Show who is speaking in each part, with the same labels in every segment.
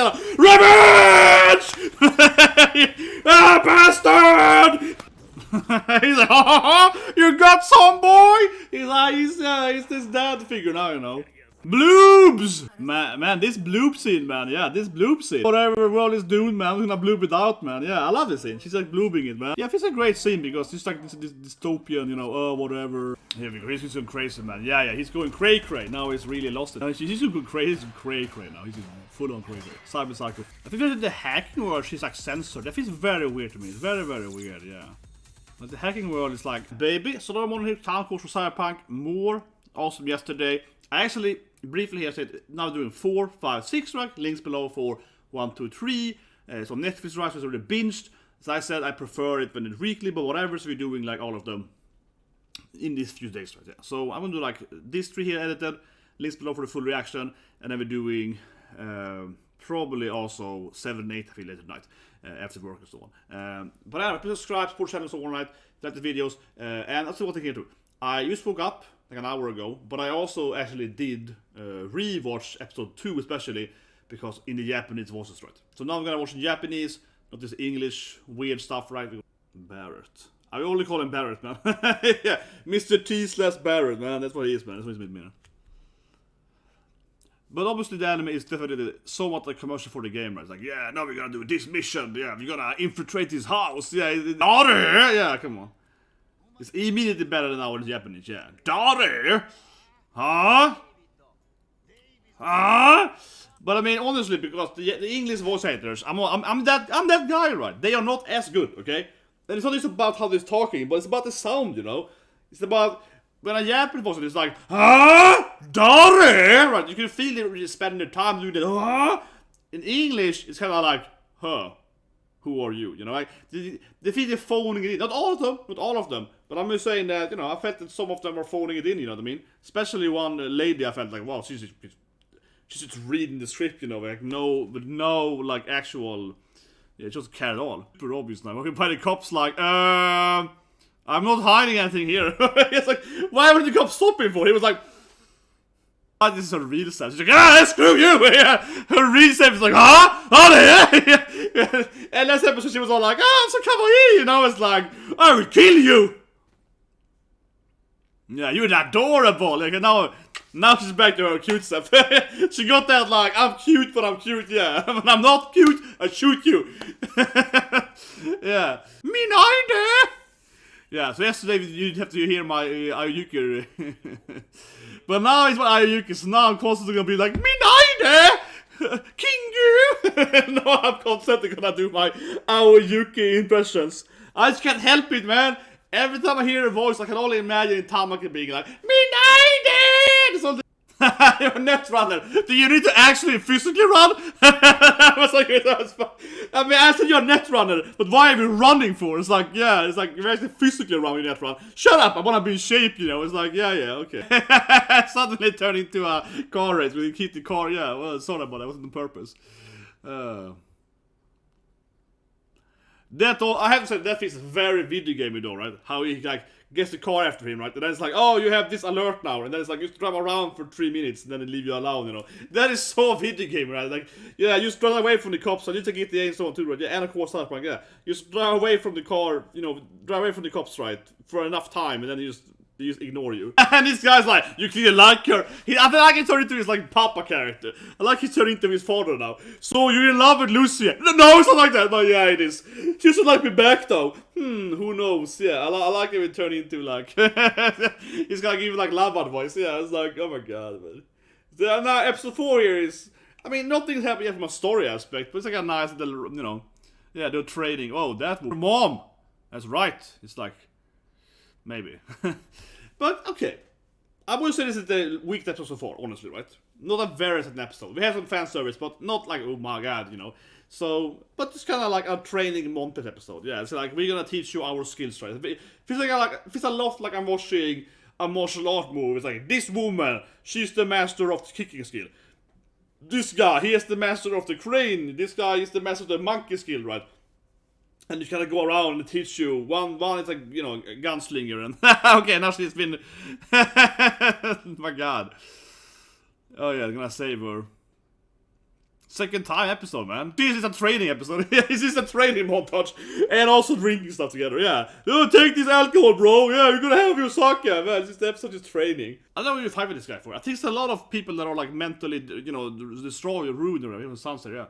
Speaker 1: gonna revenge! Ah, bastard! He's like, oh, you got some boy! He's like, he's this dad figure now, you know. Bloobs! Man, this bloob scene, man, yeah, this bloob scene. Whatever world is doomed, man, we're gonna bloob it out, man, yeah, I love this scene. She's like bloobing it, man. Yeah, it's a great scene because it's like this dystopian, you know, oh, whatever. Here we go, he's going crazy, man, yeah, he's going cray-cray, now he's really lost it. He's going crazy, he's cray-cray now, he's full on cray-cray. Cyberpsycho. I think that the hacking world, she's like censored, that feels very weird to me, it's very, very weird, yeah. Like the hacking world is like, baby, so now I'm on here, town course for Cyberpunk, more awesome yesterday. I actually briefly here said now doing 4, 5, 6 right? Links below for 1, 2, 3. So Netflix right, so it's already binged. As I said, I prefer it when it's weekly, but whatever. So we're doing like all of them in these few days right there. So I'm gonna do like this 3 here edited, links below for the full reaction, and then we're doing probably also 7 and 8 I feel later tonight after work and so on. But yeah, please subscribe, support channel and so on, right? Like the videos, and that's what I can do. I just woke up like an hour ago, but I also actually did rewatch episode 2 especially because in the Japanese voices, right? So now I'm gonna watch in Japanese, not this English weird stuff, right? Barrett. I only call him Barrett, man. Yeah, Mr. T/Barrett, man. That's what he is, man. That's what he's with me now. But obviously the anime is definitely somewhat a commercial for the game, right? It's like, yeah, now we're gonna do this mission, yeah, we're gonna infiltrate his house, yeah, daughter, yeah, come on. It's immediately better than our Japanese, yeah. Daughter? Huh? Huh? But I mean, honestly, because the English voice haters, I'm that guy, right? They are not as good, okay? And it's not just about how they're talking, but it's about the sound, you know? It's about, when a Japanese voice is like, huh? Daughter? Right, you can feel it really spending their time doing that, huh? In English, it's kind of like, huh? Who are you? You know, like, they feel they're phoning it in. Not all of them. But I'm just saying that, you know, I felt that some of them are phoning it in, you know what I mean? Especially one lady, I felt like, wow, she's just reading the script, you know, like, with no, like, actual, yeah, just care at all. Super obvious now. Okay, by the cops, like, I'm not hiding anything here. It's like, why would the cops stop him for? He was like, oh, this is her real self. She's like, ah, screw you! Yeah. Her real self is like, huh? Oh, yeah. And last episode she was all like, ah, I'm so kawaii, you know, it's like, I will kill you! Yeah, you're adorable. Like, now she's back to her cute stuff. She got that like, I'm cute, but I'm cute, yeah. When I'm not cute, I shoot you. Yeah. Me neither! Yeah, so yesterday you'd have to hear my Ayuki. But now it's my Ayuki, so now I'm constantly gonna be like, me neither! Kingu! No, I'm constantly gonna do my Ayuki impressions. I just can't help it, man. Every time I hear her voice, I can only imagine Tamaki being like, me neither! You're a netrunner. Do you need to actually physically run? I was like, I mean, I said you're a netrunner, but why are you running for? It's like, yeah, it's like, you're actually physically running netrun. Shut up, I wanna be in shape, you know. It's like, yeah, okay. Suddenly turned into a car race where you keep the car, yeah, well, sorry about that, it wasn't on purpose. That all, I have to say, that is very video gamey though, right? How he like gets the car after him, right? And then it's like, oh, you have this alert now, and then it's like, you just drive around for 3 minutes, and then they leave you alone, you know? That is so video game, right? Like, yeah, you just run away from the cops, and you take it the and so on too, right? Yeah, and of course, Cyberpunk, yeah. You just drive away from the car, you know, drive away from the cops, right? For enough time, and then they just ignore you. And this guy's like, you clearly like her. I feel like he turned into his like Papa character. I like he turned into his father now. So you're in love with Lucia? No, it's not like that. But yeah, it is. She doesn't like me back though. Who knows? Yeah, I like him turn into like he's gonna give like love advice. Yeah, it's like, oh my god, man. So now episode 4 here is, I mean, nothing's happening yet from a story aspect, but it's like a nice little, you know, yeah, they're trading. Oh, that was mom. That's right. It's like, maybe. But, okay. I would say this is the weak episode so far, honestly, right? Not a very certain episode. We have some fan service, but not like, oh my god, you know. So, but it's kind of like a training montage episode. Yeah, it's like, we're gonna teach you our skills, right? It feels a lot like I'm watching a martial art movie. It's like, this woman, she's the master of the kicking skill. This guy, he is the master of the crane. This guy is the master of the monkey skill, right? And you kind of go around and teach you. One is like, you know, a gunslinger. And okay, now she's been... my god. Oh yeah, I'm gonna save her. second time episode, man. This is a training episode. This is a training montage. And also drinking stuff together, yeah. Oh, take this alcohol, bro. Yeah, you're gonna have your sake, man. This episode is training. I don't know what you fight with this guy for. I think it's a lot of people that are like mentally, you know, destroyed or ruined or even Sun's here, yeah.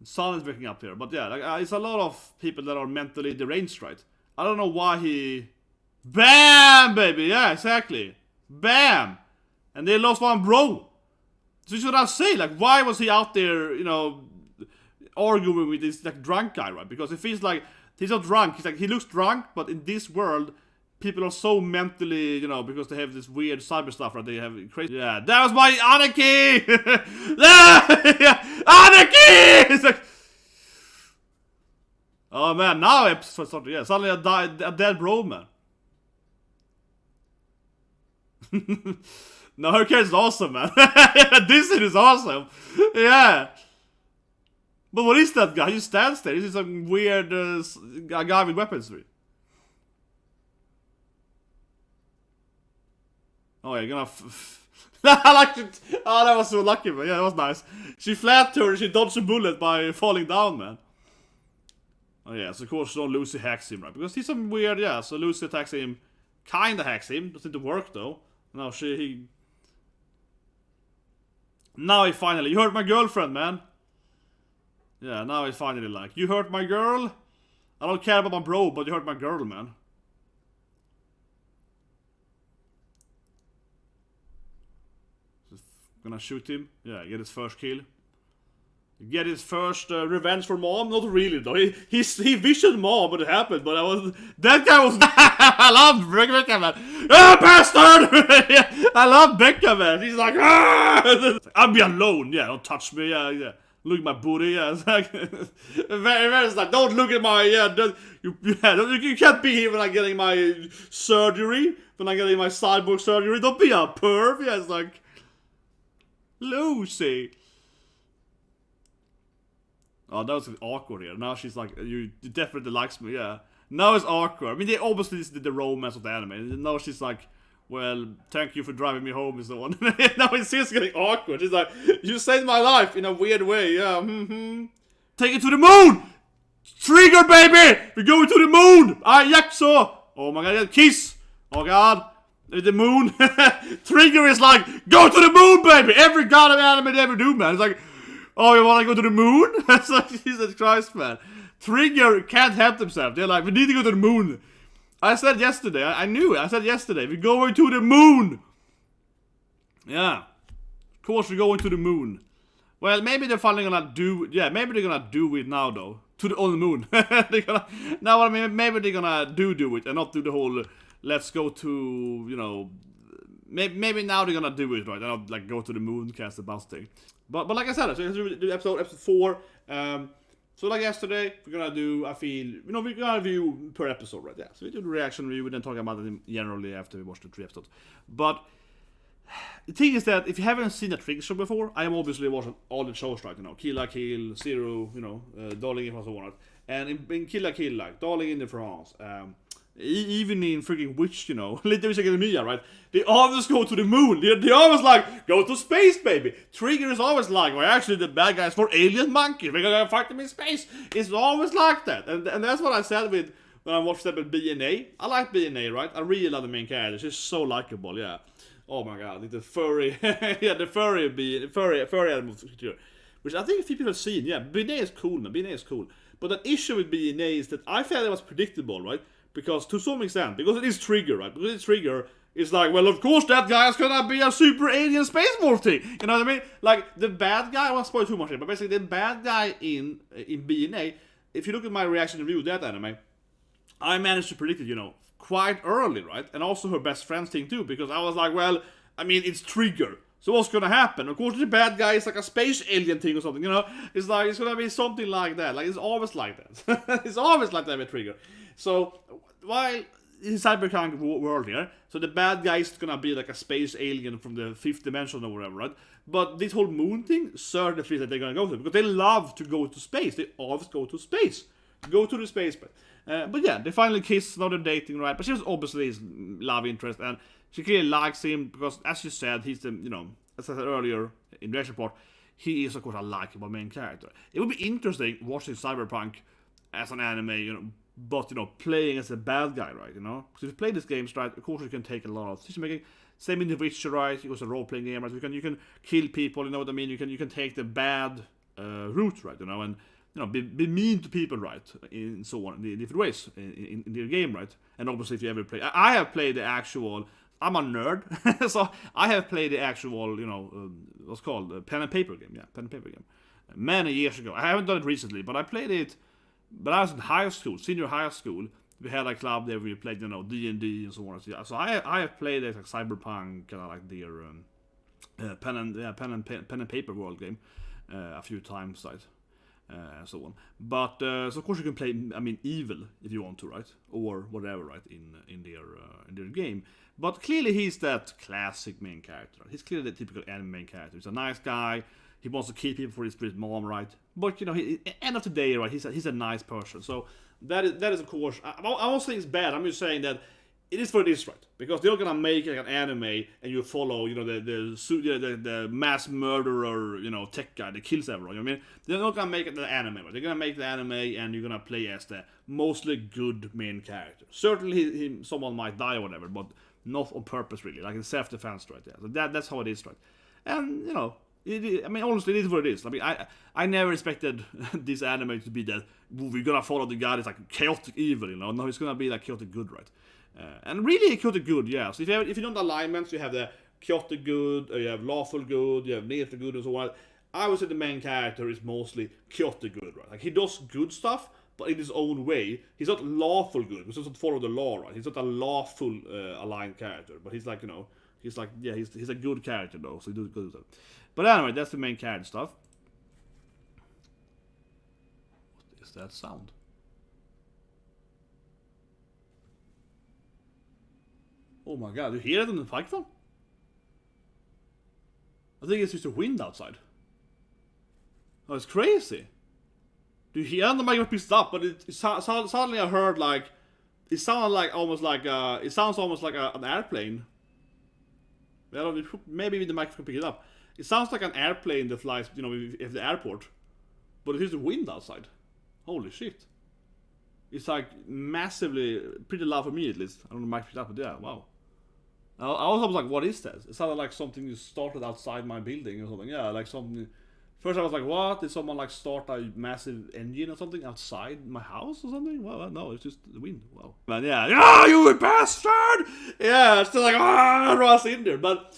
Speaker 1: Sun is waking up here. But yeah, like, it's a lot of people that are mentally deranged, right? I don't know why he... BAM, baby! Yeah, exactly. BAM! And they lost one bro. So should I say, like, why was he out there, you know, arguing with this, like, drunk guy, right? Because it feels like he's not drunk. He's like, he looks drunk, but in this world, people are so mentally, you know, because they have this weird cyber stuff, right? They have crazy... Yeah, that was my anarchy! Yeah, anarchy! It's like... Oh, man, now episode started, yeah. Suddenly a dead bro, man. No, Hurricane is awesome, man. This is awesome. Yeah. But what is that guy? He stands there. This is some weird guy with weaponry. Oh, yeah, you're gonna... I like it. Oh, that was so lucky, man. Yeah, that was nice. She flat turned, she dodged a bullet by falling down, man. Oh, yeah, so of course, Lucy hacks him, right? Because he's some weird, yeah, so Lucy attacks him. Kinda hacks him. Doesn't work, though. No, Now he finally... You hurt my girlfriend, man. Yeah, now he's finally like... You hurt my girl? I don't care about my bro, but you hurt my girl, man. Just gonna shoot him. Yeah, get his first kill. Get his first revenge for mom. Not really, though. He visioned mom when it happened, but that guy was... I love Becca, man. Ah, bastard! Yeah, I love Becca, man. He's like, ah! I'll be alone. Yeah, don't touch me. Yeah. Look at my booty. Yeah, it's like... It's like, don't look at my... Yeah, you can't be here when I'm getting my surgery. When I'm getting my cyborg surgery. Don't be a perv. Yeah, it's like... Lucy. Oh, that was awkward here. Now she's like, you definitely likes me, yeah. Now it's awkward. I mean, they obviously did the romance of the anime. And now she's like, well, thank you for driving me home and so on. Now it's just getting awkward. She's like, you saved my life in a weird way, yeah. Take it to the moon! Trigger, baby! We're going to the moon! Yakso! Oh my god, kiss! Oh god. The moon. Trigger is like, go to the moon, baby! Every god of anime they ever do, man. It's like, oh, you wanna go to the moon? That's like, Jesus Christ, man. Trigger can't help themselves. They're like, we need to go to the moon. I said yesterday, I knew it. I said yesterday, we're going to the moon. Yeah. Of course, we're going to the moon. Well, maybe they're finally gonna do... Yeah, maybe they're gonna do it now, though. On the moon. They're gonna... Now, I mean, maybe they're gonna do it and not do the whole... Let's go to, you know... Maybe now they're gonna do it, right? And not, like, go to the moon, cast the bus thing. But like I said, so let's do episode 4. So like yesterday, we're gonna do, I feel, you know, we're gonna review per episode, right? Yeah, so we do the reaction review, and then talk about it generally after we watch the 3 episodes. But the thing is that if you haven't seen a Trigger show before, I am obviously watching all the shows, right? You know, Kill la Kill, Zero, you know, Darling in France, right? And in Kill la Kill, like Darling in France, even in freaking Witch, you know, Little Witch Academia, right? They always go to the moon. They always like, go to space, baby. Trigger is always like, well, actually the bad guys for alien monkeys. We're gonna fight them in space. It's always like that. And that's what I said with, when I watched that with BNA. I like BNA, right? I really love the main character. She's so likable, yeah. Oh my god, the furry, yeah, the furry animal creature. Which I think people have seen, yeah. BNA is cool, man. BNA is cool. But the issue with BNA is that I felt it was predictable, right? Because to some extent, because it is Trigger, right? Because it's Trigger, it's like, well, of course that guy is gonna be a super alien space wolf thing. You know what I mean? Like, the bad guy, I won't spoil too much here, but basically the bad guy in BNA, if you look at my reaction review of that anime, I managed to predict it, you know, quite early, right? And also her best friend's thing too, because I was like, well, I mean, it's Trigger. So what's gonna happen? Of course the bad guy is like a space alien thing or something, you know? It's like, it's gonna be something like that. Like, it's always like that. It's always like that with Trigger. So, while in Cyberpunk world here, so the bad guy is gonna be like a space alien from the 5th dimension or whatever, right? But this whole moon thing certainly that they're gonna go to, because they love to go to space. They always go to space. Go to the space. But yeah, they finally kiss, now they're dating, right? But she's obviously his love interest, and she clearly likes him, because as you said, he's the, you know, as I said earlier in the reaction part, he is of course a likable main character. It would be interesting watching Cyberpunk as an anime, you know, but, you know, playing as a bad guy, right, you know? Because if you play these games, right, of course you can take a lot of decision making. Same in The Witcher, right? It was a role-playing game, right? You can kill people, you know what I mean? You can take the bad route, right, you know, and, you know, be mean to people, right, in so on, in different ways in the game, right? And obviously if you ever play, I have played the actual, I'm a nerd, so I have played the actual, you know, what's called, pen and paper game, many years ago. I haven't done it recently, but I played it. But I was in high school, senior high school. We had a club there where we played, you know, D&D and so on. So I have played it like Cyberpunk, kind of like their pen and paper world game a few times, right, and so on. But so of course you can play, I mean, evil if you want to, right, or whatever, right, in their game. But clearly he's that classic main character. He's clearly the typical anime main character. He's a nice guy. He wants to keep people for his mom, right? But, you know, end of the day, right, he's a nice person. So that is of course, I won't say it's bad. I'm just saying that it is what it is, right? Because they're gonna make like an anime and you follow, you know, the mass murderer, you know, tech guy that kills everyone. You know what I mean? They're not gonna make it the anime, right? They're gonna make the anime and you're gonna play as the mostly good main character. Certainly, someone might die or whatever, but not on purpose, really. Like in self-defense, right? Yeah. So that's how it is, right? And, you know, I mean, honestly, it is what it is. I mean, I never expected this anime to be that we're gonna follow the guy that's like chaotic evil, you know. No, it's gonna be like chaotic good, right? And really chaotic good, yeah. So if you don't alignments, you have the chaotic good, you have lawful good, you have neutral good, and so on. I would say the main character is mostly chaotic good, right? Like he does good stuff, but in his own way. He's not lawful good. He doesn't follow the law, right? He's not a lawful aligned character, but he's like, you know, he's like, yeah, he's a good character though, so he does good stuff. But anyway, that's the main character stuff. What is that sound? Oh my god, you hear it on the microphone? I think it's just the wind outside. Oh, it's crazy. Do you hear the microphone picked up, but suddenly I heard like, it sounded like almost like, it sounds almost like an airplane. Maybe the microphone pick it up. It sounds like an airplane that flies, you know, if the airport. But it is the wind outside. Holy shit. It's like massively, pretty loud for me at least. I don't know if the mic picked up, but yeah, wow. I was like, what is that? It sounded like something started outside my building or something. Yeah, like something. First I was like, what? Did someone like start a massive engine or something outside my house or something? Well, no, it's just the wind. Wow. Man, yeah, you bastard! Yeah, it's still like, rush in there. But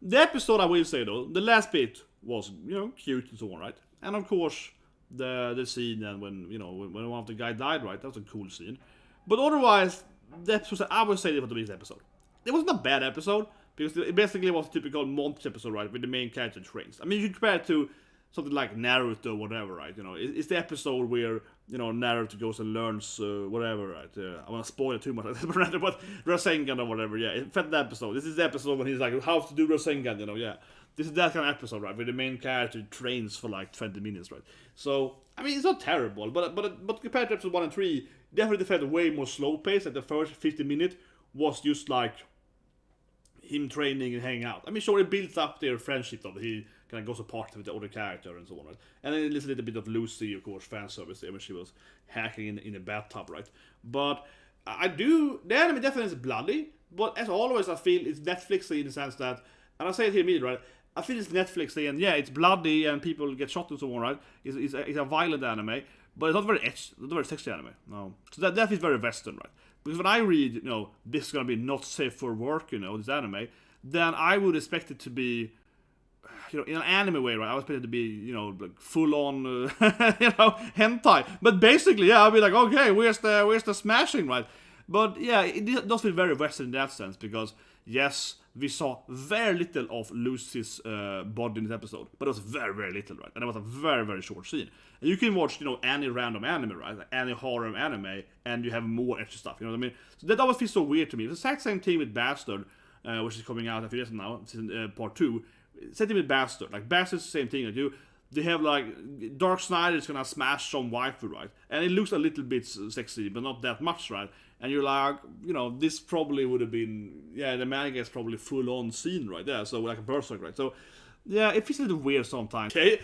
Speaker 1: the episode, I will say though, the last bit was, you know, cute and so on, right? And of course, the scene and when, you know, when one of the guy died, right? That was a cool scene. But otherwise, the episode, I would say it was the best episode. It wasn't a bad episode, because it basically was a typical montage episode, right? With the main character trains. I mean, you compare it to something like Naruto or whatever, right? You know, it's the episode where, you know, Naruto goes and learns whatever, right? I want to spoil it too much, but Rasengan or whatever, yeah. It felt the episode. This is the episode when he's like, how to do Rasengan, you know, yeah. This is that kind of episode, right? Where the main character trains for like 20 minutes, right? So, I mean, it's not terrible, but compared to episode 1 and 3, definitely felt way more slow paced. Like the first 50 minutes was just like him training and hanging out. I mean, sure, it builds up their friendship, though. He kind of goes apart with the other character and so on, right? And then there's a little bit of Lucy, of course, fan service there when she was hacking in a bathtub, right? But the anime definitely is bloody, but as always, I feel it's Netflixy in the sense that, and I say it here immediately, right? I feel it's Netflixy, and yeah, it's bloody and people get shot and so on, right? It's a violent anime, but it's not very sexy anime, no. So that feels very Western, right? Because when I read, you know, this is gonna be not safe for work, you know, this anime, then I would expect it to be, you know, in an anime way, right? I would expect it to be, you know, like full on, you know, hentai. But basically, yeah, I'll be like, okay, where's the smashing, right? But yeah, it does feel very Western in that sense, because yes, we saw very little of Lucy's body in this episode, but it was very, very little, right? And it was a very, very short scene. And you can watch, you know, any random anime, right? Like any horror anime, and you have more extra stuff, you know what I mean? So that always feels so weird to me. It's the exact same thing with Bastard, which is coming out a few days now, season part 2. Same thing with Bastard. Like, Bastard's the same thing. Like, they have, like, Dark Snyder is gonna smash some waifu, right? And it looks a little bit sexy, but not that much, right? And you're like, you know, this probably would have been, yeah, the manga is probably full-on scene right there, so like a Berserk, right? So Yeah, it feels a little weird sometimes. Okay,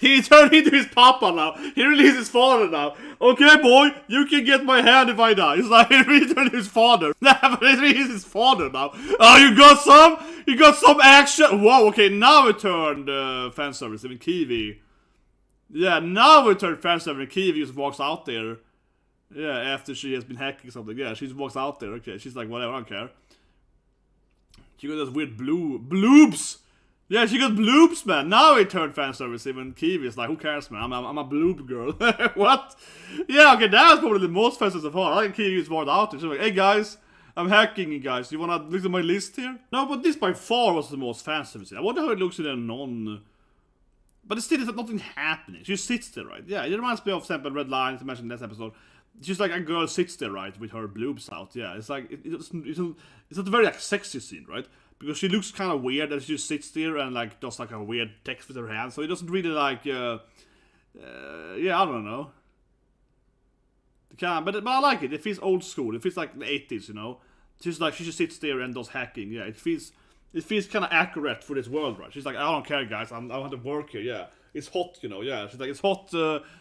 Speaker 1: he turned into his papa now. He released his father now. Okay, boy, you can get my hand if I die. It's like he returned into his father. But he released his father now. Oh, you got some? You got some action? Wow, okay, now it turned fan service. Even Kiwi. Yeah, now it turned fan service. Kiwi just walks out there. Yeah, after she has been hacking something. Yeah, she just walks out there. Okay, she's like, whatever, I don't care. She got those weird BLUEOOBS. Yeah, she got BLUEOOBS, man. Now it turned fan service. Even Kiwi is like, who cares, man? I'm a BLUEOOB girl. What? Yeah, okay, that was probably the most fan service of all. I think Kiwi is more out there. She's like, hey guys, I'm hacking you guys. You wanna look at my list here? No, but this by far was the most fan service. I wonder how it looks in a non. But it's still nothing happening. She sits there, right? Yeah, it reminds me of Sample Red Lines I mentioned in this episode. Just like a girl sits there, right, with her BLUEOOBS out. Yeah, it's like it's not a very like sexy scene, right? Because she looks kind of weird and she just sits there and like does like a weird text with her hand. So it doesn't really like yeah, I don't know. But I like it. It feels old school. It feels like the 80s, you know. She's like she just sits there and does hacking. Yeah, it feels kind of accurate for this world, right? She's like, I don't care, guys. I want to work here. Yeah, it's hot, you know. Yeah, she's like, it's hot.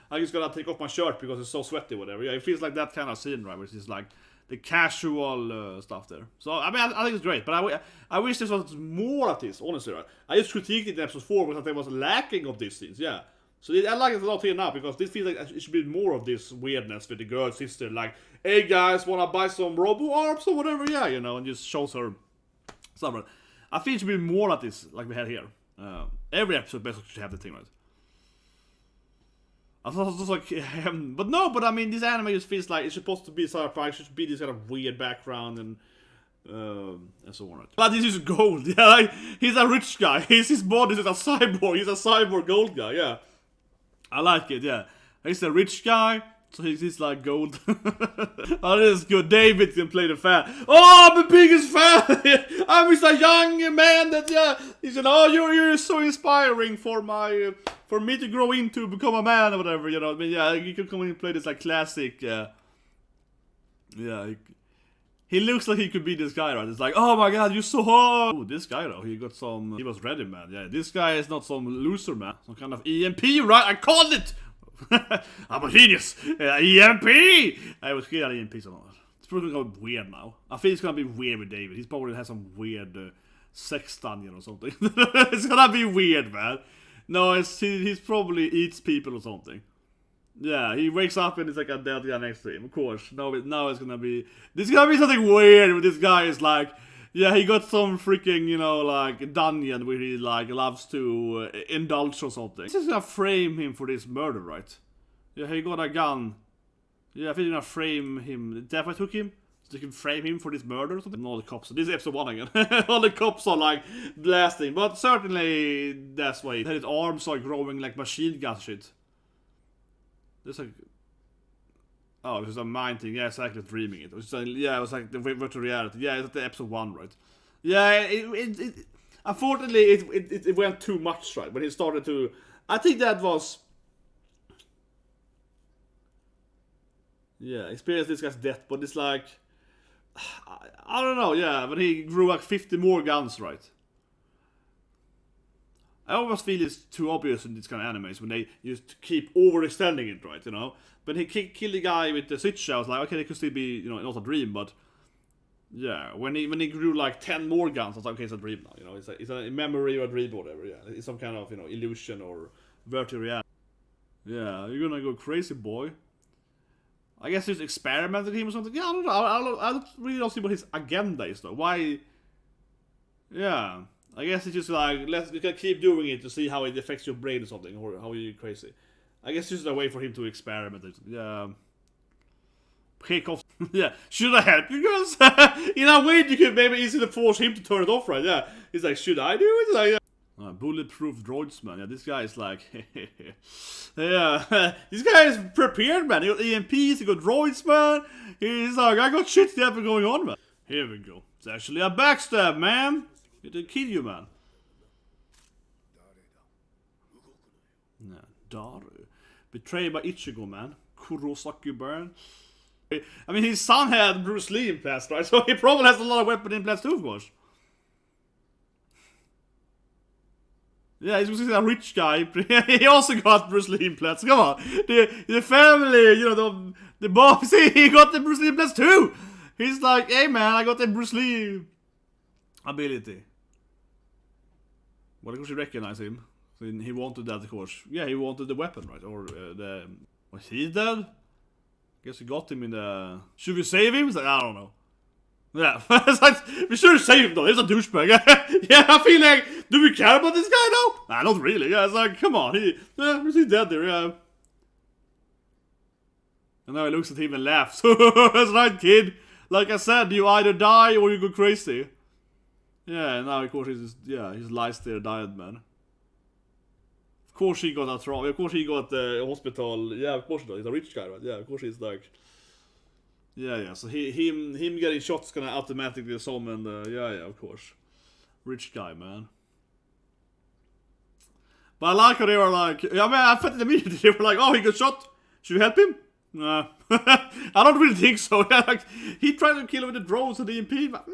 Speaker 1: I just gotta take off my shirt because it's so sweaty, whatever. Yeah, it feels like that kind of scene, right? Which is like the casual stuff there. So I mean, I think it's great, but I wish there was more of this. Honestly, right? I just critiqued it in episode 4 because there was lacking of these scenes. Yeah. So I like it a lot here now because this feels like it should be more of this weirdness with the girl sister, like, hey guys, wanna buy some robo arms or whatever? Yeah, you know, and just shows her stuff. I think it should be more like this, like we had here. Every episode basically should have the thing, right? I thought it was like, but I mean, this anime just feels like it's supposed to be Cyberpunk, it should be this kind of weird background and so on. Right? But this is gold, yeah, like, he's a rich guy, his body is a cyborg, he's a cyborg gold guy, yeah. I like it, yeah. He's a rich guy, so he's like gold. Oh, this is good. David can play the fan. Oh, I'm the biggest fan! I'm just a young man that, yeah. He said, oh, you're so inspiring for me to grow into, become a man or whatever, you know. I mean, yeah, you can come in and play this like classic, yeah, he looks like he could be this guy, right? It's like, oh my god, you're so hot! Oh, this guy though, he was ready, man. Yeah, this guy is not some loser, man. Some kind of EMP, right? I called it! I'm a genius! EMP! I was scared of EMP so much. It's probably gonna be weird now. I think it's gonna be weird with David. He's probably has some weird sex dungeon or something. It's gonna be weird, man. No, he's probably eats people or something. Yeah, he wakes up and it's like a dead guy next to him, of course. Now it's gonna be... There's gonna be something weird with this guy is like... Yeah, he got some freaking, you know, like, dungeon where he, like, loves to indulge or something. This is gonna frame him for this murder, right? Yeah, he got a gun. Yeah, I think they're gonna frame him. That's why I took him? So they can frame him for this murder or something? No, the cops. This is episode 1 again. All the cops are, like, blasting. But certainly, that's why his arms are growing like machine gun shit. There's like, oh, it was a mind thing. Yeah, it's actually dreaming it. It was yeah, it was like the virtual reality. Yeah, it's the episode 1, right? Yeah, unfortunately, it went too much, right? When he started to, I think that was, yeah, experience this guy's death, but it's like, I don't know. Yeah, when he grew like 50 more guns, right? I always feel it's too obvious in these kind of animes when they just keep overextending it, right, you know? But he killed the guy with the switch, I was like, okay, it could still be, you know, not a dream, but... Yeah, when he grew like 10 more guns, I was like, okay, it's a dream now, you know? It's a memory or a dream or whatever, yeah. It's some kind of, you know, illusion or virtual reality. Yeah, you're gonna go crazy, boy. I guess he's experimenting him or something. Yeah, I don't know. I really don't see what his agenda is, though. Why... Yeah... I guess it's just like, we can keep doing it to see how it affects your brain or something, or how you're crazy. I guess it's just a way for him to experiment. Yeah. Kick off. Yeah. Should I help you guys? In a way, you could maybe easily force him to turn it off, right? Yeah. He's like, should I do it? Like, yeah. Bulletproof droids, man. Yeah, this guy is like, yeah. This guy is prepared, man. He got EMPs, he got droids, man. He's like, I got shit going on, man. Here we go. It's actually a backstab, man. It'll kill you, man. Nah, Daru. Betrayed by Ichigo, man. Kurosaki burn. I mean, his son had Bruce Lee implants, right? So he probably has a lot of weapon implants too, of course. Yeah, he's a rich guy. He also got Bruce Lee implants. Come on, the family, you know, the boss. He got the Bruce Lee implants too. He's like, hey man, I got the Bruce Lee ability. Well, of course you recognize him. So he wanted that, of course. Yeah, he wanted the weapon, right? Or was he dead? Guess we got him in the... Should we save him? It's like, I don't know. Yeah, it's like, we should save him though. He's a douchebag. Yeah, I feel like, do we care about this guy though? Nah, not really. Yeah, it's like, come on. He's dead there, yeah. And now he looks at him and laughs. That's right, kid. Like I said, you either die or you go crazy. Yeah, and now of course he's lies there, dead man. Of course he got a trauma. Of course he got the hospital. Yeah, of course not. He's a rich guy, right? Yeah, of course he's like. Yeah. So him getting shots gonna automatically summon the. Yeah, of course. Rich guy, man. But I like how they were like. Yeah, man, I felt it immediately. They were like, "Oh, he got shot. Should we help him?" Nah. I don't really think so. Like, he tried to kill him with the drones and the EMP. But,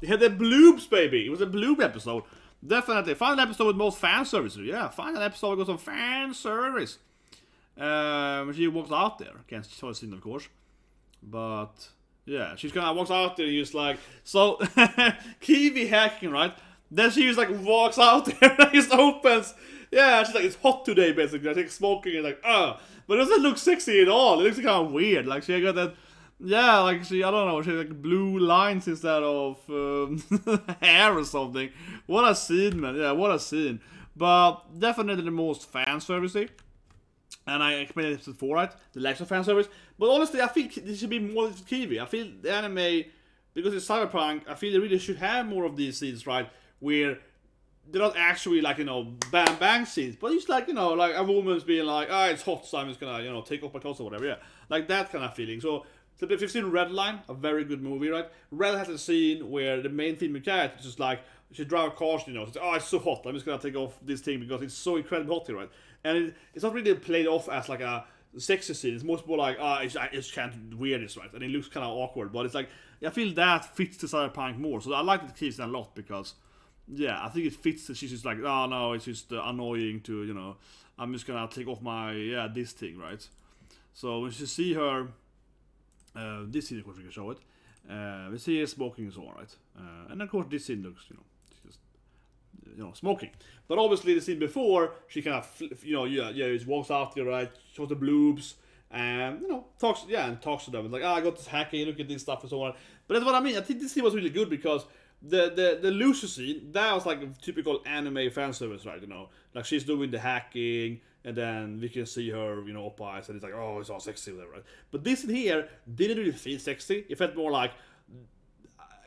Speaker 1: he had the BLUEOOBS, baby. It was a BLUEOOB episode. Definitely. Final episode with most fan service. Yeah, final episode with some fan service. She walks out there. Can't show a scene, of course. But, yeah, she's gonna walks out there and he's like, so, Kiwi hacking, right? Then she just like walks out there and just opens. Yeah, she's like, it's hot today, basically. I think smoking and like, but it doesn't look sexy at all. It looks kind of weird. Like, she got that, yeah, like, I don't know, she had like blue lines instead of hair or something. What a scene, man. Yeah, what a scene. But definitely the most fan servicey. And I explained it in episode 4, right? The lack of fan service. But honestly, I think there should be more of Kiwi. I feel the anime, because it's Cyberpunk, I feel they really should have more of these scenes, right? Where they're not actually like, you know, bang bang scenes, but it's like, you know, like a woman's being like, it's hot, so I'm just gonna, you know, take off my clothes or whatever, yeah. Like that kind of feeling. So if you've seen Redline, a very good movie, right? Red has a scene where the main female character is just like, she drives cars, you know, it's, it's so hot, I'm just gonna take off this thing because it's so incredibly hot here, right? And it's not really played off as like a sexy scene, it's most more like, it's kind of weird, right? And it looks kind of awkward, but it's like, I feel that fits the Cyberpunk more, so I like the kids a lot because, yeah, I think it fits that she's just like, oh no, it's just annoying to, you know, I'm just gonna take off my, this thing, right? So when you see her, this scene, of course, we can show it. We see her smoking and so on, right? And of course, this scene looks, you know, just, you know, smoking. But obviously, the scene before, she kind of, you know, she walks out there, right? Shows the BLUEOOBS, and, you know, talks to them. It's like, I got this hacking, look at this stuff and so on. But that's what I mean. I think this scene was really good because the Lucy scene, that was like a typical anime fan service, right? You know, like she's doing the hacking, and then we can see her, you know, up eyes, and it's like, oh, it's all sexy, whatever, right? But this in here didn't really feel sexy. It felt more like,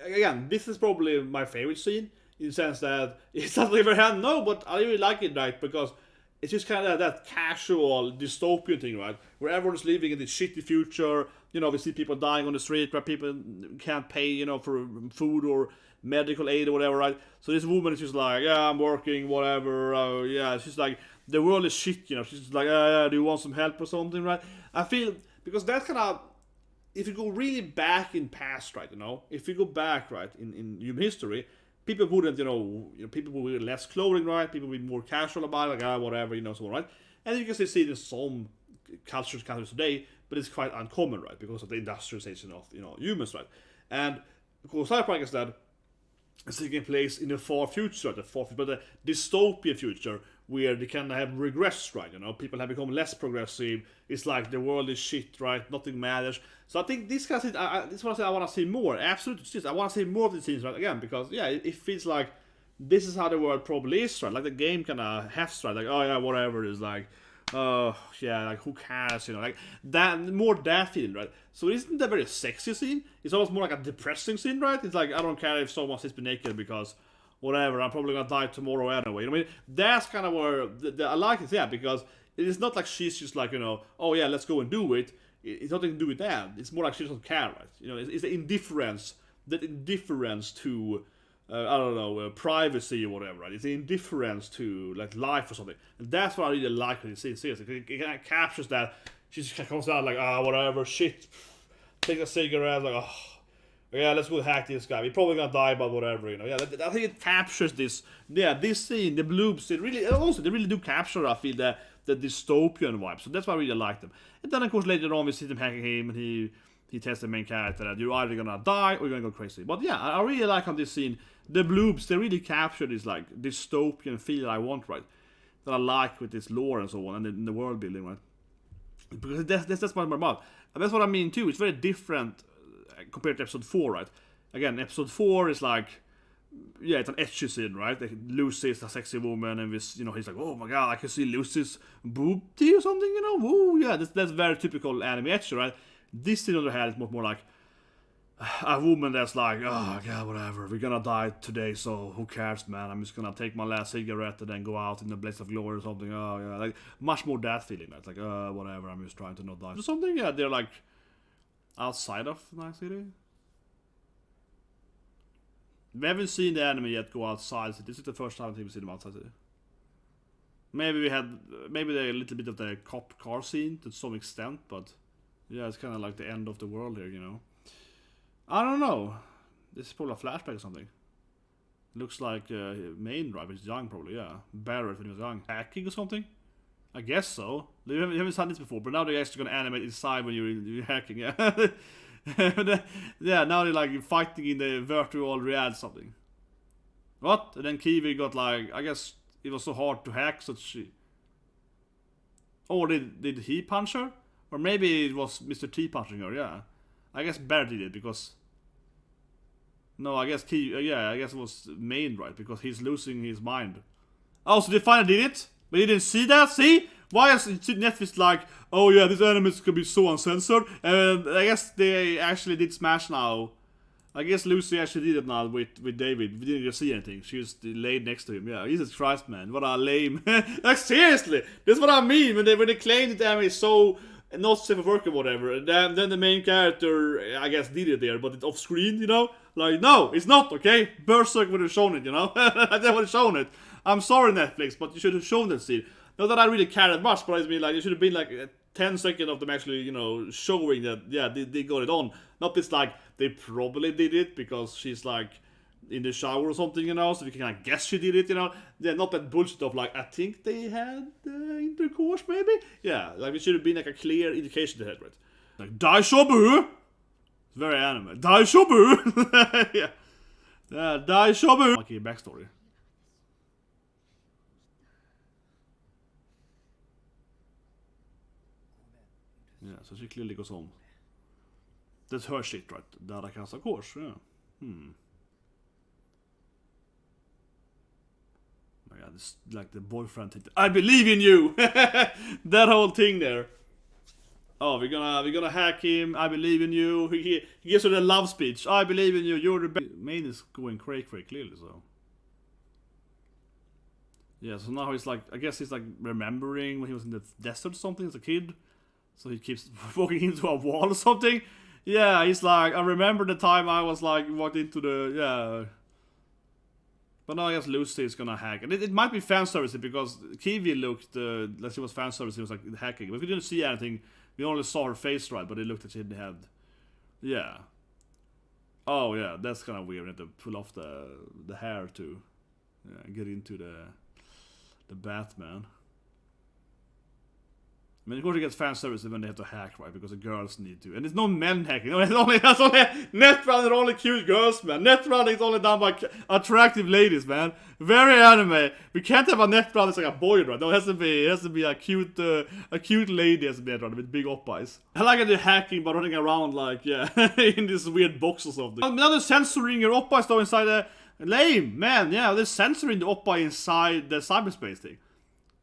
Speaker 1: again, this is probably my favorite scene in the sense that it's not like hand, no, but I really like it, right? Because it's just kind of that casual dystopian thing, right? Where everyone's living in this shitty future. You know, we see people dying on the street, where people can't pay, you know, for food or medical aid or whatever, right? So this woman is just like, yeah, I'm working, whatever, yeah, she's like, the world is shit, you know, she's just like, yeah, do you want some help or something, right? I feel, because that's kind of, if you go really back in past, right, you know, if you go back, right, in human history, people wouldn't, you know, people would wear less clothing, right, people would be more casual about it, like, whatever, you know, so on, right? And you can still see it in some countries today, but it's quite uncommon, right, because of the industrialization of, you know, humans, right? And, of course, Cyberpunk is that it's taking place in the far future, but the dystopian future, where they kind of have regressed, right? You know, people have become less progressive. It's like the world is shit, right? Nothing matters. So I think this kind of thing, this is what I say. I want to see more. Absolutely, I want to see more of these things, right? Again, because yeah, it feels like this is how the world probably is, right? Like the game kind of has, right? Like, oh yeah, whatever it is, like, oh yeah, like who cares, you know, like that, more that feeling, right? So it isn't a very sexy scene. It's almost more like a depressing scene, right? It's like, I don't care if someone sees me naked because whatever, I'm probably gonna die tomorrow anyway. I mean, that's kind of where I like it, yeah, because it is not like she's just like, you know, oh yeah, let's go and do it. It's nothing to do with that. It's more like she doesn't care, right? You know, it's the indifference to, I don't know, privacy or whatever, right? It's the indifference to like life or something, and that's what I really like when you see it. Seriously, it kind of captures that. She just comes out like, whatever, shit, take a cigarette, like, Yeah, let's go hack this guy. We're probably gonna die, but whatever, you know. Yeah, I think it captures this. Yeah, this scene, the BLUEOOBS, they really do capture, I feel, the dystopian vibe. So that's why I really like them. And then of course later on we see them hacking him, and he tells the main character that you're either gonna die or you're gonna go crazy. But yeah, I really like on this scene, the BLUEOOBS, they really capture this like dystopian feel I want, right? That I like with this lore and so on, and the world building, right? Because that's what I'm about. And that's what I mean too. It's very different compared to episode 4, right? Again, episode 4 is like, yeah, it's an etchy scene, right? Like Lucy is a sexy woman, and this, you know, he's like, oh my god, I can see Lucy's boobty or something, you know? Woo, yeah, that's very typical anime etchy, right? This scene on the hand is much more like a woman that's like, oh god, whatever, we're gonna die today, so who cares, man? I'm just gonna take my last cigarette and then go out in the blaze of glory or something. Oh yeah, like much more that feeling. It's like, whatever, I'm just trying to not die or something. Yeah, they're like outside of Night City. We haven't seen the anime yet go outside. This is the first time we've seen them outside City. Maybe they're a little bit of the cop car scene to some extent, but yeah, it's kind of like the end of the world here, you know. I don't know. This is probably a flashback or something. Looks like main driver is young, probably, yeah. Barrett when he was young. Hacking or something? I guess so. We haven't seen this before, but now they're actually gonna animate inside when you're hacking, yeah. Yeah, now they're like fighting in the virtual reality something. What? And then Kiwi got like, I guess it was so hard to hack, so she... Oh, did he punch her? Or maybe it was Mr. T punching her, yeah. I guess Barrett did it, because... No, I guess I guess it was main, right? Because he's losing his mind. Oh, so they finally did it? But you didn't see that? See? Why is Netflix like, oh yeah, this anime could be so uncensored? And I guess they actually did smash now. I guess Lucy actually did it now with David. We didn't even see anything. She was laid next to him. Yeah, Jesus Christ, man. What a lame. Like, seriously. That's what I mean. When they claim that the anime is so not safe for work or whatever. And then the main character, I guess, did it there. But it's off screen, you know? Like, no, it's not, okay? Berserk would have shown it, you know? They would have shown it. I'm sorry, Netflix, but you should have shown that scene. Not that I really care that much, but I mean, like, it should have been like 10 seconds of them actually, you know, showing that, yeah, they got it on. Not this, like, they probably did it because she's, like, in the shower or something, you know, so we can kind of guess she did it, you know. Yeah, not that bullshit of, like, I think they had intercourse, maybe? Yeah, like, it should have been, like, a clear indication to head, right? Like, Daishobu! It's very anime. Daishobu! Yeah. Yeah, Daishobu! Okay, backstory. Yeah, so she clearly goes home. That's her shit, right? That I can of course, yeah. My god, it's like the boyfriend thing. I believe in you! That whole thing there. Oh, we're gonna hack him. I believe in you. He gives her the love speech. I believe in you. You're the best. Main is going cray clearly, so. Yeah, so now he's like, I guess he's like remembering when he was in the desert or something as a kid. So he keeps walking into a wall or something. Yeah, he's like, I remember the time I was like, walked into the, yeah. But now I guess Lucy is gonna hack. And it might be fan service because Kiwi looked, like she was fan service, he was like hacking. But we didn't see anything. We only saw her face, right? But it looked like she had, yeah. Oh yeah, that's kind of weird. We have to pull off the hair to get into the Batman. I mean, of course, it gets fan service when they have to hack, right? Because the girls need to. And it's no men hacking. It's only net running, only cute girls, man. Net running is only done by attractive ladies, man. Very anime. We can't have a net runner that's like a boy, right? No, it has to be a cute lady has to be net runner with big oppies. I like the hacking, but running around like, yeah, in this weird box or something. Now they're censoring your oppies though inside the lame, man. Yeah, they're censoring the oppa inside the cyberspace thing.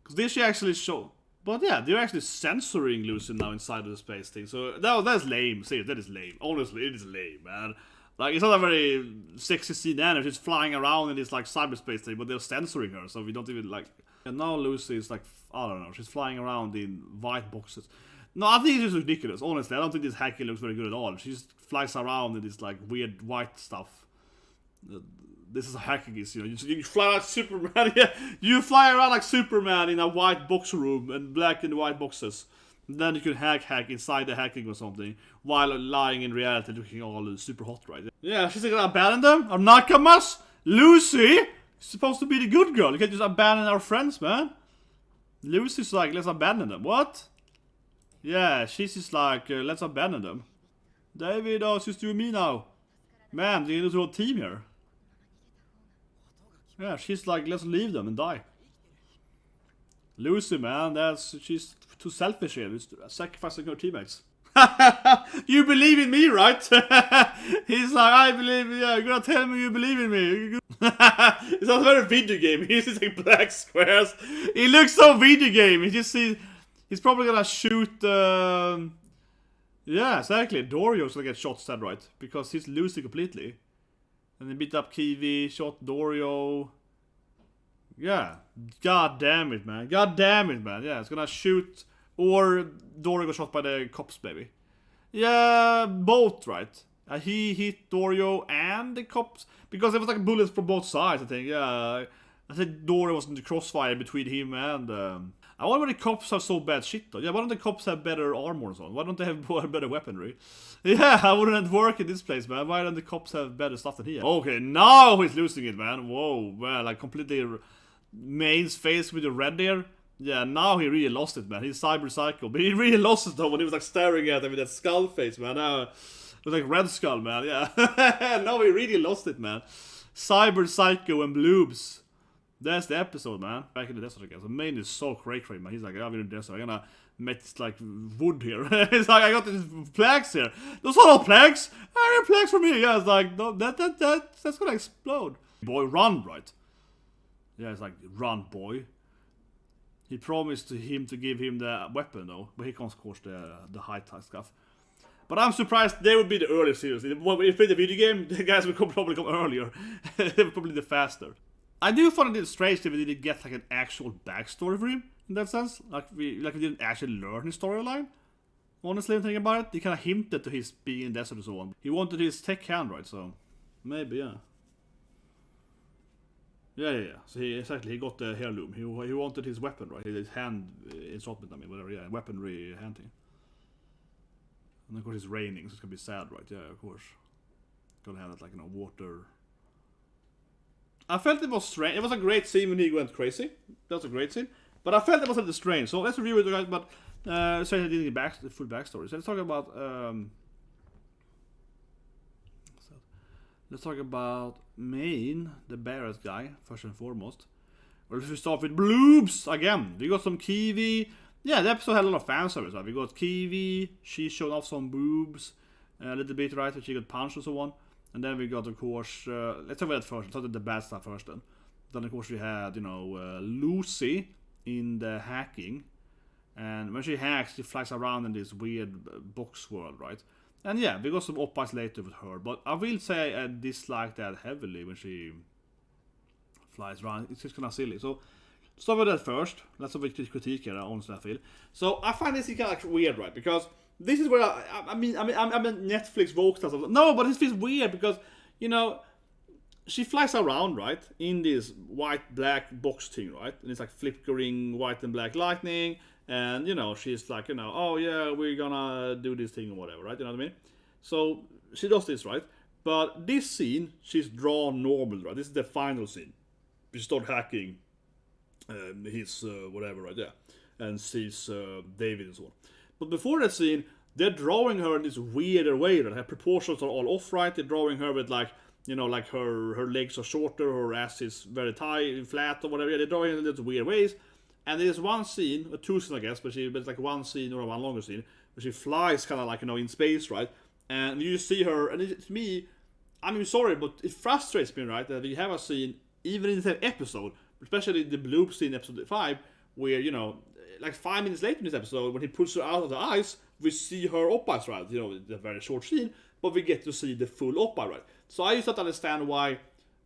Speaker 1: Because they should actually show. But yeah, they're actually censoring Lucy now inside of the space thing. So that's lame. Seriously, that is lame. Honestly, it is lame, man. Like, it's not a very sexy scene and she's flying around in this like cyberspace thing, but they're censoring her, so we don't even like. And now Lucy is like, I don't know, she's flying around in white boxes. No, I think it's just ridiculous. Honestly, I don't think this hacking looks very good at all. She just flies around in this like weird white stuff. This is a hacking issue. You fly like Superman. Yeah, you fly around like Superman in a white box room and black and white boxes. Then you could hack inside the hacking or something, while lying in reality looking all super hot, right? Yeah, she's gonna abandon them? Our nakamas? Lucy? She's supposed to be the good girl. You can't just abandon our friends, man. Lucy's like, let's abandon them. What? Yeah, she's just like, let's abandon them. David, it's just you and me now. Man, they're gonna do a team here. Yeah, she's like, let's leave them and die. Lucy, man, she's too selfish here. She's sacrificing her teammates. You believe in me, right? He's like, I believe, yeah, you're gonna tell me you believe in me. It's not very video game. He's just like black squares. He looks so video game. He's probably gonna shoot, yeah, exactly. Dorio's gonna get shot instead, right? Because he's losing completely. And then beat up Kiwi, shot Dorio. Yeah. God damn it, man. God damn it, man. Yeah, it's gonna shoot. Or Dorio got shot by the cops, maybe. Yeah, both, right? He hit Dorio and the cops. Because it was like bullets from both sides, I think. Yeah. I think Dorio was in the crossfire between him and... I wonder why the cops have so bad shit, though. Yeah, why don't the cops have better armor or something? Why don't they have better weaponry? Yeah, I wouldn't work in this place, man. Why don't the cops have better stuff than he has? Okay, now he's losing it, man. Whoa, man, like completely... Main's face with the red there. Yeah, now he really lost it, man. He's Cyberpsycho. But he really lost it, though, when he was like staring at him with that skull face, man. It was like Red Skull, man, yeah. Now he really lost it, man. Cyberpsycho and BLUEOOBS. That's the episode, man. Back in the desert again. So Main is so cray, man. He's like, I'm in the desert. I'm gonna make this like wood here. It's like, I got these plaques here. Those are all plaques. Are plaques for me? Yeah, it's like, no, that's gonna explode. Boy, run, right? Yeah, it's like, run, boy. He promised him to give him the weapon, though. But he comes, of course, the high-tech stuff. But I'm surprised they would be the earlier series. If you play the video game, the guys would probably come earlier. They would probably be faster. I do find it strange that we didn't get like an actual backstory for him, in that sense. Like we didn't actually learn his storyline. Honestly, I'm thinking about it. They kind of hinted to his being in desert and so on. He wanted his tech hand, right? So, maybe, yeah. Yeah. So he got the heirloom. He wanted his weapon, right? His hand instrument, I mean, whatever, yeah. Weaponry hand thing. And of course it's raining, so it's gonna be sad, right? Yeah, of course. Gonna have that, like, water. I felt it was strange. It was a great scene when he went crazy. That was a great scene. But I felt it was a little strange. So let's review it, guys. But sorry, I didn't get the full backstory. So let's talk about Main, the Barrett guy, first and foremost. Or let's start with BLUEOOBS again. We got some Kiwi. Yeah, the episode had a lot of fan service. Right? We got Kiwi. She showed off some boobs a little bit, right? So she got punched and so on. And then we got, of course, let's talk about that first. Let's talk about the bad stuff first then. Then, of course, we had, Lucy in the hacking. And when she hacks, she flies around in this weird box world, right? And yeah, we got some oppas later with her. But I will say I dislike that heavily when she flies around. It's just kind of silly. So, let's start with that first. That's a bit critique here, honestly, I feel. So, I find this kind of like weird, right? Because this is where I'm a Netflix woke stuff. No, but it feels weird because, she flies around, right, in this white-black box thing, right? And it's like flickering white and black lightning. And, she's like, oh yeah, we're gonna do this thing or whatever, right? You know what I mean? So, she does this, right? But this scene, she's drawn normal, right? This is the final scene. She starts hacking his whatever, right? Yeah. And sees David and so on. But before that scene, they're drawing her in this weirder way, right? Her proportions are all off, right? They're drawing her with like, like her legs are shorter, her ass is very tight, flat or whatever. Yeah, they're drawing her in these weird ways. And there's one scene, or two scenes I guess, but it's like one scene or one longer scene, where she flies kind of like, in space, right? And you see her, and to me, I'm sorry, but it frustrates me, right? That we have a scene, even in the same episode, especially the BLUEOOBS scene, episode 5, where, like 5 minutes later in this episode, when he pulls her out of the ice, we see her oppas, right? The very short scene, but we get to see the full oppa, right? So I used to understand why,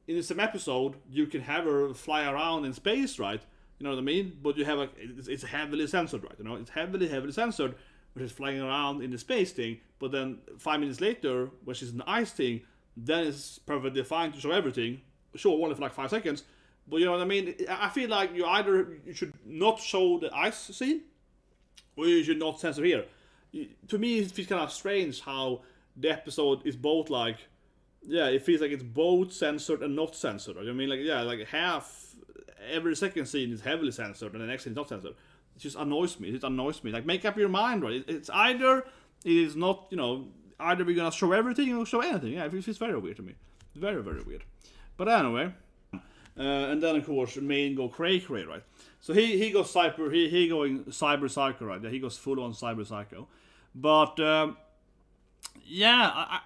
Speaker 1: in the same episode, you can have her fly around in space, right? You know what I mean? But you have it's heavily censored, right? It's heavily censored, when she's flying around in the space thing. But then 5 minutes later, when she's in the ice thing, then it's perfectly fine to show everything. Sure, only for like 5 seconds. But you know what I mean? I feel like you should not show the ice scene, we should not censor here. To me, it feels kind of strange how the episode is both like, yeah, it feels like it's both censored and not censored. I mean, like, yeah, like half, every second scene is heavily censored and the next scene is not censored. It just annoys me. It annoys me. Like, make up your mind, right? It's either, it is not, you know, either we're gonna show everything or show anything. Yeah, it feels very weird to me. Very, very weird. But anyway, and then of course main go cray, right? So he goes he going Cyberpsycho, right? Yeah, he goes full on Cyberpsycho. But yeah,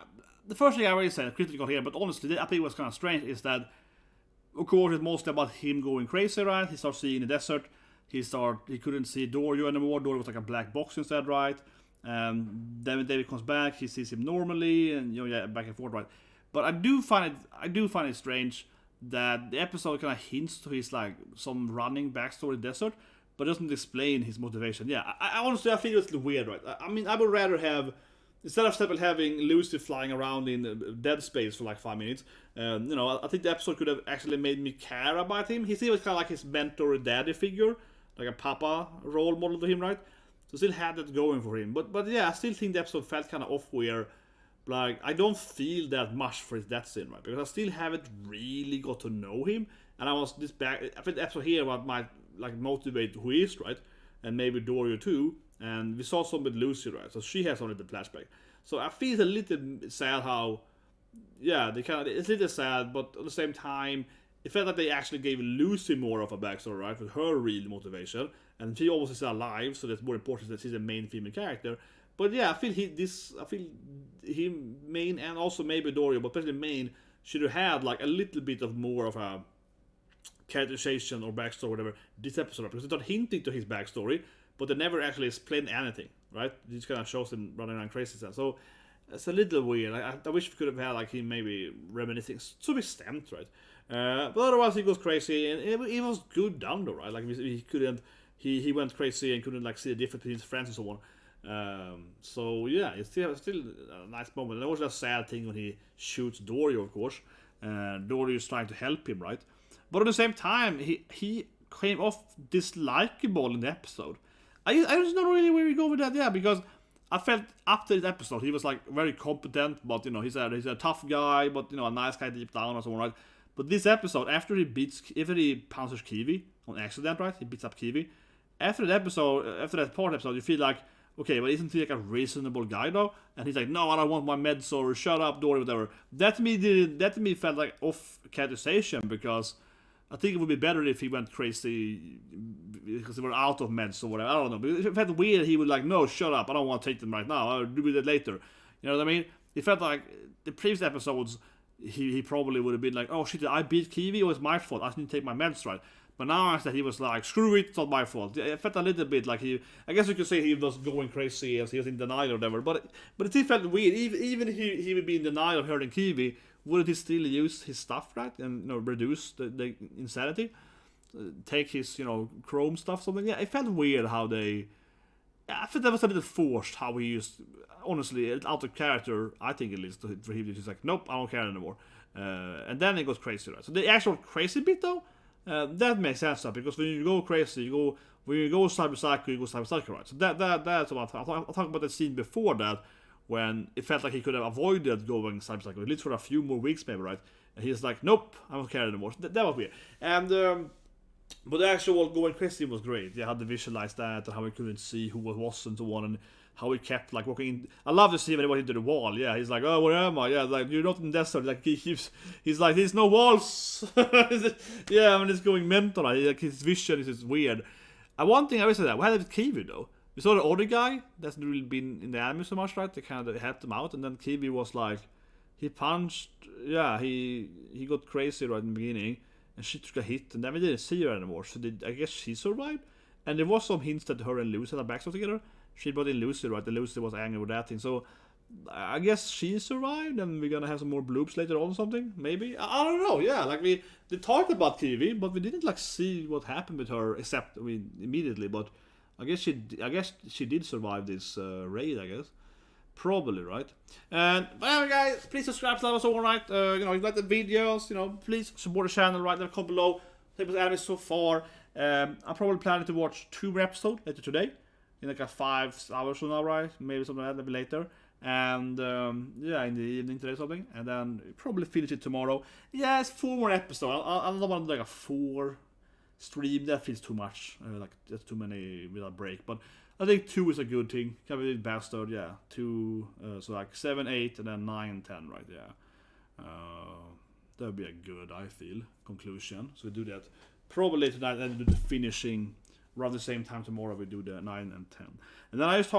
Speaker 1: the first thing I already said critical here, but honestly, I think what's kind of strange is that, of course, it's mostly about him going crazy, right? He starts seeing the desert. He couldn't see Dorio anymore. Dorio was like a black box instead, right? Then when David comes back, he sees him normally, and you know, yeah, back and forth, right? But I do find it strange that the episode kind of hints to his like some running backstory in the desert, but doesn't explain his motivation. Yeah, I honestly I feel it's weird, right? I mean, I would rather have, instead of having Lucy flying around in dead space for like 5 minutes, you know, I think the episode could have actually made me care about him. He seems kind of like his mentor or daddy figure, like a papa role model to him, right? So still had that going for him. But yeah, I still think the episode felt kind of off where, like, I don't feel that much for his death scene, right? Because I still haven't really got to know him. And I think the episode here might like motivate who he is, right? And maybe Dorio too. And we saw some with Lucy, right? So she has only the flashback. So I feel a little sad how, yeah, it's a little sad, but at the same time, it felt like they actually gave Lucy more of a backstory, right? With her real motivation. And she obviously is alive, so that's more important that she's the main female character. But yeah, I feel him, Main, and also maybe Dorio, but especially Main, should have had like a little bit of more of a characterization or backstory or whatever this episode, because they start hinting to his backstory, but they never actually explain anything, right? It just kind of shows him running around crazy stuff. So it's a little weird. I wish we could have had like him maybe reminiscing to be stamped, right? But otherwise he goes crazy, and it was good done though, right? Like he went crazy and couldn't like see the difference between his friends and so on. So yeah, it's still a nice moment. And it was a sad thing when he shoots Dorio, of course. Dorio is trying to help him, right? But at the same time, he came off dislikable in the episode. I just not really where we go with that, yeah, because I felt after this episode he was like very competent, but you know he's a tough guy, but you know a nice guy deep down or so on, right? But this episode, after he punches Kiwi on accident, right? He beats up Kiwi. After that part episode, you feel like, okay, but isn't he like a reasonable guy though? And he's like, no, I don't want my meds, or shut up, Dory, whatever. That to me felt like off characterization, because I think it would be better if he went crazy because they were out of meds or whatever. I don't know. But it felt weird. He would like, no, shut up. I don't want to take them right now. I'll do that later. You know what I mean? It felt like the previous episodes, he probably would have been like, oh shit, I beat Kiwi, or it's my fault. I didn't take my meds right. But now I said he was like, screw it, it's not my fault. It felt a little bit like I guess you could say he was going crazy as he was in denial or whatever. But it still felt weird. Even if he would be in denial of hurting Kiwi, wouldn't he still use his stuff, right? And you know, reduce the insanity? Take his, you know, chrome stuff, something. Yeah, it felt weird how they... I think that was a little forced how he used... Honestly, out of character, I think at least, for him, he's like, nope, I don't care anymore. And then it goes crazy, right? So the actual crazy bit, though, that makes sense, because when you go crazy, when you go Cyberpsycho, you go Cyberpsycho, right? So that's what I'll talk about the scene before that, when it felt like he could have avoided going Cyberpsycho, at least for a few more weeks, maybe, right? And he's like, nope, I don't care anymore. So that was weird. And but the actual going crazy was great. Yeah, how they visualized that, and how he couldn't see who it was and so on, and how he kept like walking in. I love to see when he went into the wall. Yeah, he's like, oh, where am I? Yeah, like, you're not in the desert. Like he's like, there's no walls. Yeah, I mean, it's going mental. Like his vision is just weird. One thing I always say that we had with Kiwi though. We saw the other guy that's really been in the anime so much, right? They kind of helped him out, and then Kiwi was like, he punched. Yeah, he got crazy right in the beginning, and she took a hit, and then we didn't see her anymore. So I guess she survived. And there was some hints that her and Lucy had a backstory together. She brought in Lucy, right? And Lucy was angry with that thing. So I guess she survived, and we're gonna have some more bloops later on or something. Maybe, I don't know. Yeah, like they talked about Kiwi, but we didn't like see what happened with her, except immediately. But I guess she did survive this raid. I guess. Probably, right? And but anyway, guys, please subscribe to that was all right. You know, if you like the videos, you know, please support the channel, right? There, comment below. Thank you for so far. I'm probably planning to watch 2 more episodes later today. in like a 5 hours from now, right? Maybe something like that, maybe later. And yeah, in the evening today, something, and then probably finish it tomorrow. Yeah, it's 4 more episodes. I don't want to do like a 4 stream. That feels too much. Like that's too many without break. But I think 2 is a good thing. Can be bastard, yeah. 2, so like 7, 8, and then 9, 10, right? Yeah. That would be a good, I feel, conclusion. So we do that probably tonight, and do the finishing around the same time tomorrow. We do the 9 and 10. And then I just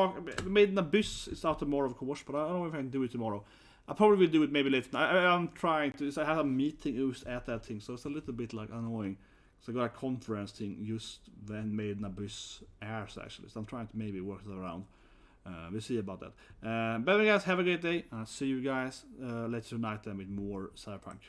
Speaker 1: made an abyss. It's out tomorrow, of course, but I don't know if I can do it tomorrow. I probably will do it maybe later. I'm trying to. I have a meeting at that thing, so it's a little bit like annoying. So I got a conference thing just when Made in Abyss airs, actually. So I'm trying to maybe work it around. We'll see about that. But guys, have a great day. And I'll see you guys later tonight then with more Cyberpunk.